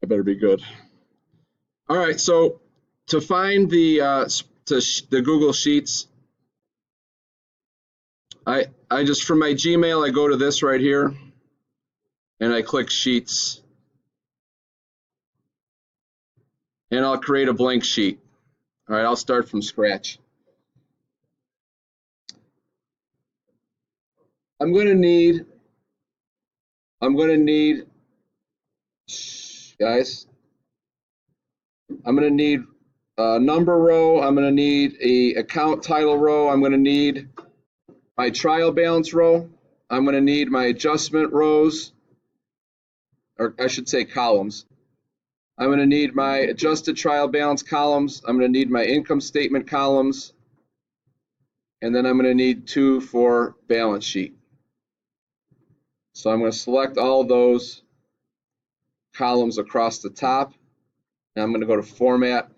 I better be good. All right, so to find the Google Sheets, I just from my Gmail I go to this right here, and I click Sheets, and I'll create a blank sheet. All right, I'll start from scratch. I'm going to need, guys, I'm going to need a number row. I'm going to need a account title row. I'm going to need my trial balance row. I'm going to need my adjustment rows, or I should say columns. I'm going to need my adjusted trial balance columns. I'm going to need my income statement columns. And then I'm going to need 2 for balance sheet. So I'm going to select all those columns across the top. And I'm going to go to Format,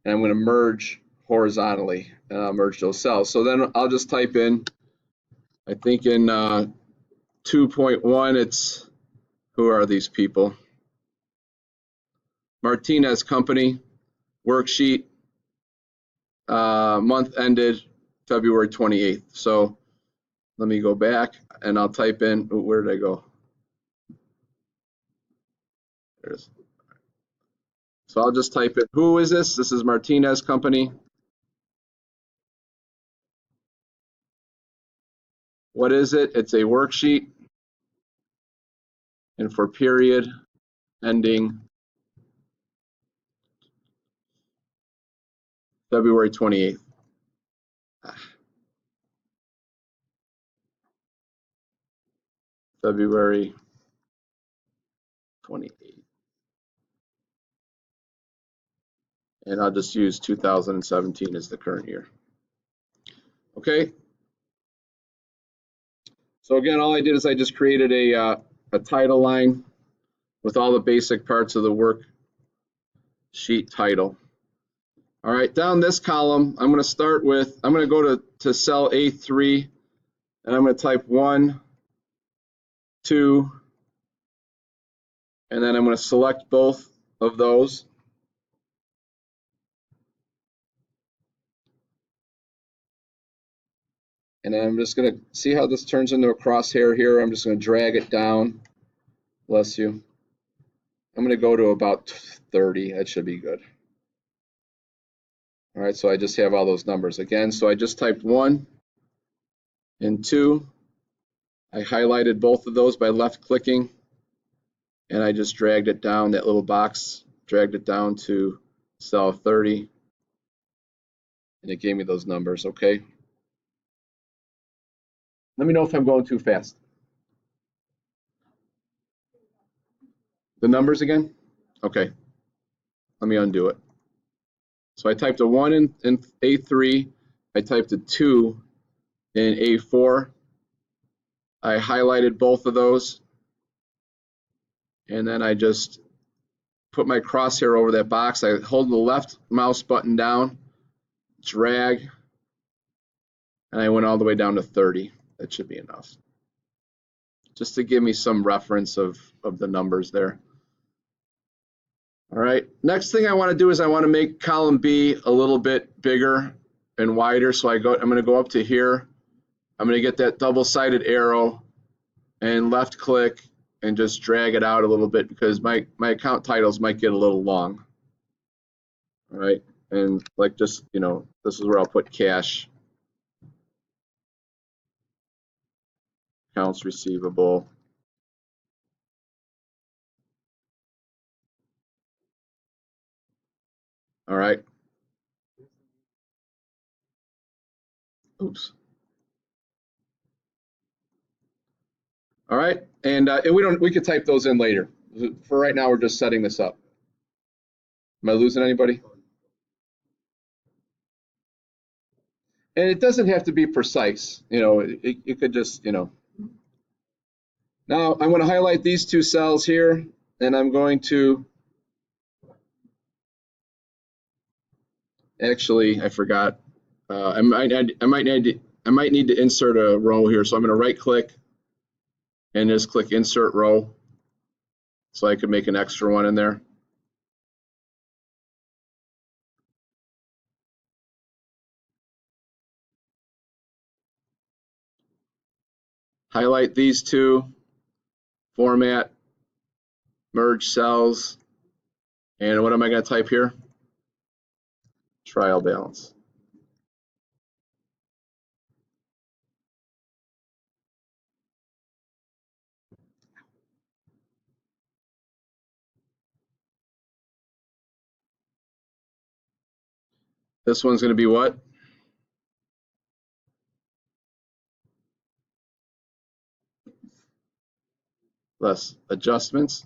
and I'm going to merge horizontally, and I'll merge those cells. So then I'll just type in, I think in 2.1, it's, who are these people? Martinez Company, worksheet, month ended February 28th. So let me go back, and I'll type in, where did I go? There's, so I'll just type in, who is this? This is Martinez Company. What is it? It's a worksheet. And for period ending February 28th. February 28th. And I'll just use 2017 as the current year. Okay. So again, all I did is I just created a title line with all the basic parts of the worksheet title. All right, down this column, I'm going to start with, I'm going to go to cell A3, and I'm going to type 1, 2, and then I'm going to select both of those. And I'm just going to see how this turns into a crosshair here. I'm just going to drag it down. Bless you. I'm going to go to about 30. That should be good. All right, so I just have all those numbers again. So I just typed 1 and 2. I highlighted both of those by left clicking, and I just dragged it down, that little box, dragged it down to cell 30, and it gave me those numbers, okay? Let me know if I'm going too fast. The numbers again? Okay. Let me undo it. So I typed a 1 in A3. I typed a 2 in A4. I highlighted both of those. And then I just put my crosshair over that box. I hold the left mouse button down, drag, and I went all the way down to 30. That should be enough. Just to give me some reference of the numbers there. All right, next thing I want to do is I want to make column B a little bit bigger and wider. So I'm going to go up to here. I'm going to get that double-sided arrow and left click and just drag it out a little bit because my account titles might get a little long. All right, and like just, you know, this is where I'll put cash, accounts receivable. All right. Oops. All right, and we could type those in later. For right now, we're just setting this up. Am I losing anybody? And it doesn't have to be precise. You know, it could just, you know. Now I'm going to highlight these two cells here, and I'm going to. Actually, I forgot. I might need to insert a row here, so I'm going to right click and just click insert row. So I could make an extra one in there. Highlight these two, format, merge cells, and what am I going to type here? Trial balance. This one's going to be what? Less adjustments.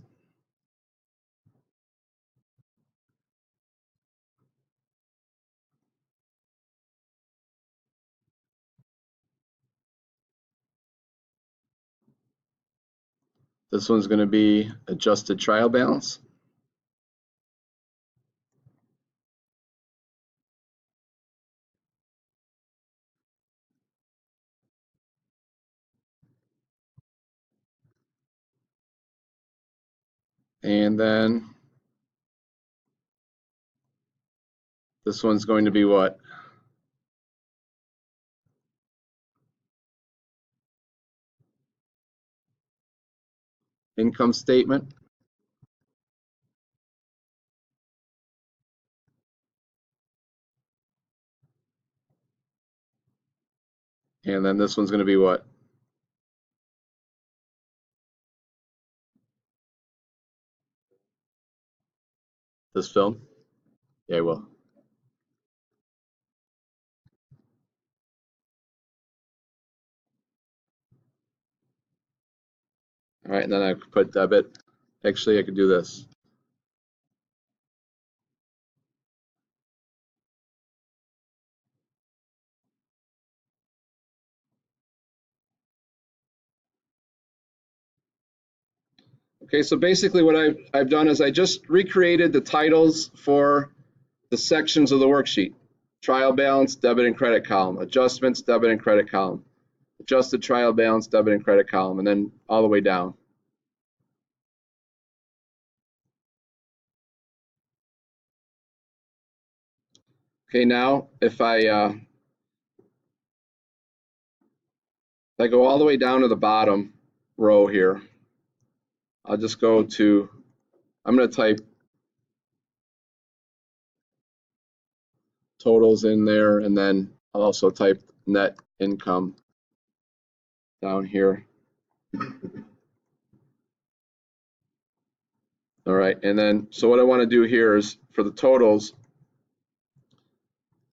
This one's going to be adjusted trial balance. And then this one's going to be what? Income statement. And then this one's going to be what? This film? Yeah, I will. All right, and then I could put debit. Actually, I could do this. Okay, so basically what I've done is I just recreated the titles for the sections of the worksheet. Trial balance, debit and credit column. Adjustments, debit and credit column. Adjusted trial balance, debit and credit column, and then all the way down. Okay, now if I go all the way down to the bottom row here, I'll just go to, I'm going to type totals in there, and then I'll also type net income down here. All right, and then, so what I want to do here is for the totals,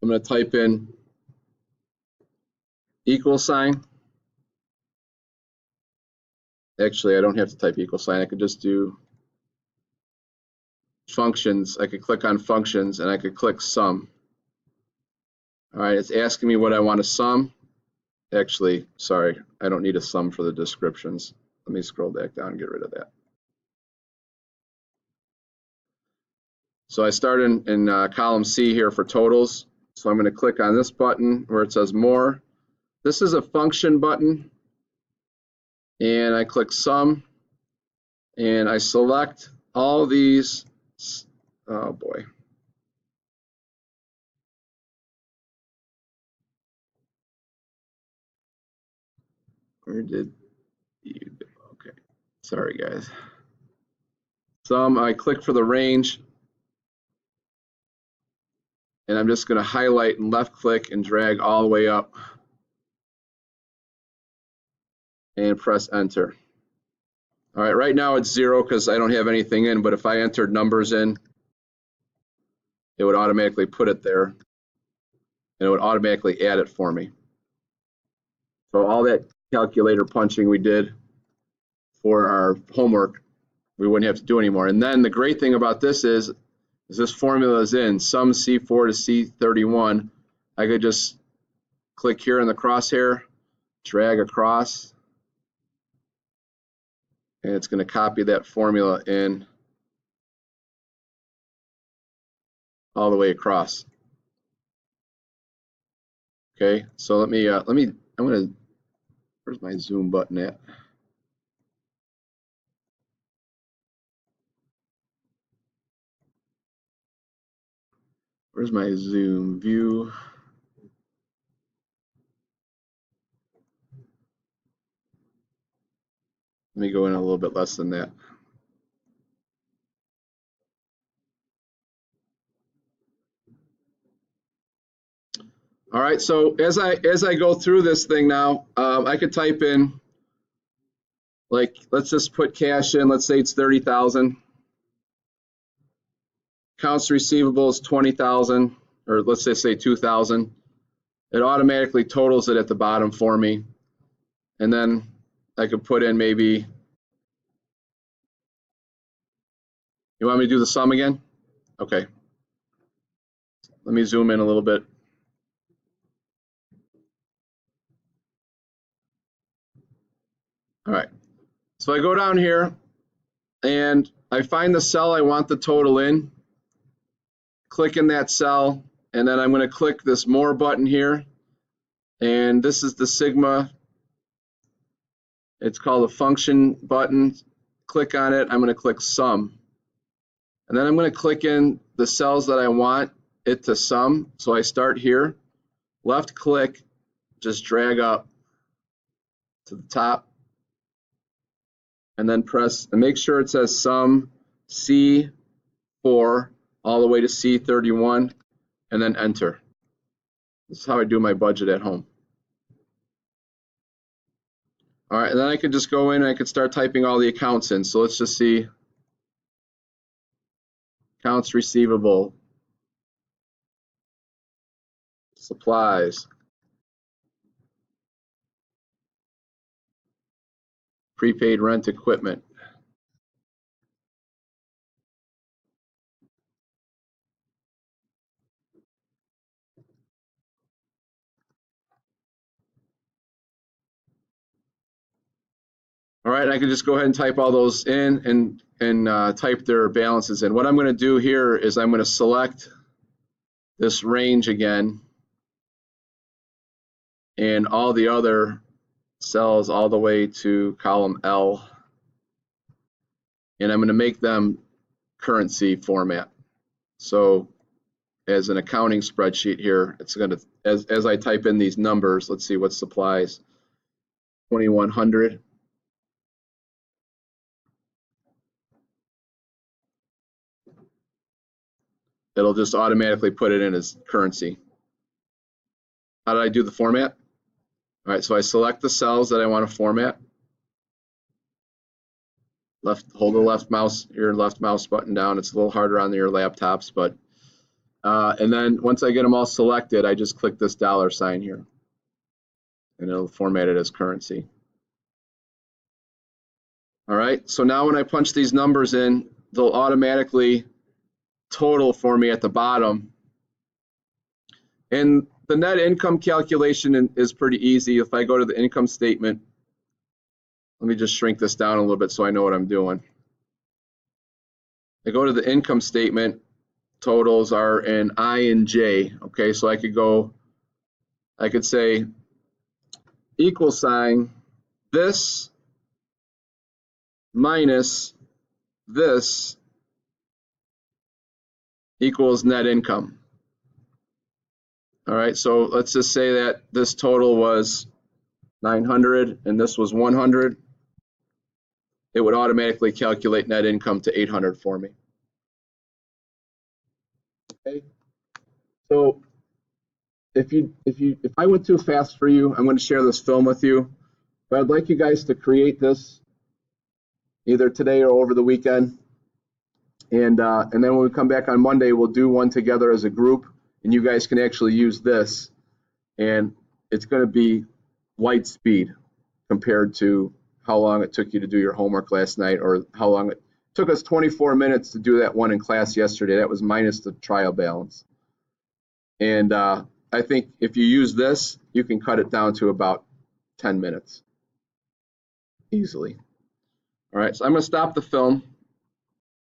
I'm going to type in equal sign. Actually, I don't have to type equal sign. I could just do functions. I could click on functions and I could click sum. All right, it's asking me what I want to sum. Actually, sorry, I don't need a sum for the descriptions. Let me scroll back down and get rid of that. So I start in column C here for totals. So I'm going to click on this button where it says more. This is a function button. And I click sum. And I select all these. Oh boy. Where did you go? Okay. Sorry, guys. Sum, I click for the range. And I'm just going to highlight and left click and drag all the way up. And press enter. All right, right now it's 0 because I don't have anything in, but if I entered numbers in, it would automatically put it there, and it would automatically add it for me. So all that calculator punching we did for our homework, we wouldn't have to do anymore. And then the great thing about this is this formula is in, sum C4 to C31. I could just click here in the crosshair, drag across, and it's going to copy that formula in all the way across. Okay, so I'm going to, where's my zoom button at? Where's my Zoom view? Let me go in a little bit less than that. All right, so as I go through this thing now, I could type in, like, let's just put cash in. Let's say it's 30,000. Accounts receivable is 20,000, or let's just say 2,000. It automatically totals it at the bottom for me, and then I could put in maybe. You want me to do the sum again? Okay. Let me zoom in a little bit. All right. So I go down here and I find the cell I want the total in, click in that cell, and then I'm going to click this more button here. And this is the sigma. It's called a function button. Click on it. I'm going to click sum. And then I'm going to click in the cells that I want it to sum. So I start here, left click, just drag up to the top, and then press and make sure it says sum C4 all the way to C31, and then enter. This is how I do my budget at home. All right, and then I could just go in and I could start typing all the accounts in. So let's just see. Accounts receivable, supplies, prepaid rent equipment. All right, I can just go ahead and type all those in and type their balances in. What I'm going to do here is I'm going to select this range again and all the other cells all the way to column L, and I'm going to make them currency format. So as an accounting spreadsheet here, it's going to, as I type in these numbers, let's see what supplies, 2100. It'll just automatically put it in as currency. How did I do the format? All right, so I select the cells that I want to format. Hold the left mouse button down. It's a little harder on your laptops, but and then once I get them all selected, I just click this $sign here, and it'll format it as currency. All right, so now when I punch these numbers in, they'll automatically total for me at the bottom. And the net income calculation is pretty easy. If I go to the income statement, let me just shrink this down a little bit so I know what I'm doing. I go to the income statement, totals are in I and J. Okay, so I could say equal sign this minus this equals net income. All right, so let's just say that this total was 900 and this was 100. It would automatically calculate net income to 800 for me. Okay. So if I went too fast for you, I'm going to share this film with you. But I'd like you guys to create this either today or over the weekend. And then when we come back on Monday, we'll do one together as a group, and you guys can actually use this. And it's going to be light speed compared to how long it took you to do your homework last night, or how long it took us 24 minutes to do that one in class yesterday. That was minus the trial balance. And I think if you use this, you can cut it down to about 10 minutes easily. All right, so I'm going to stop the film.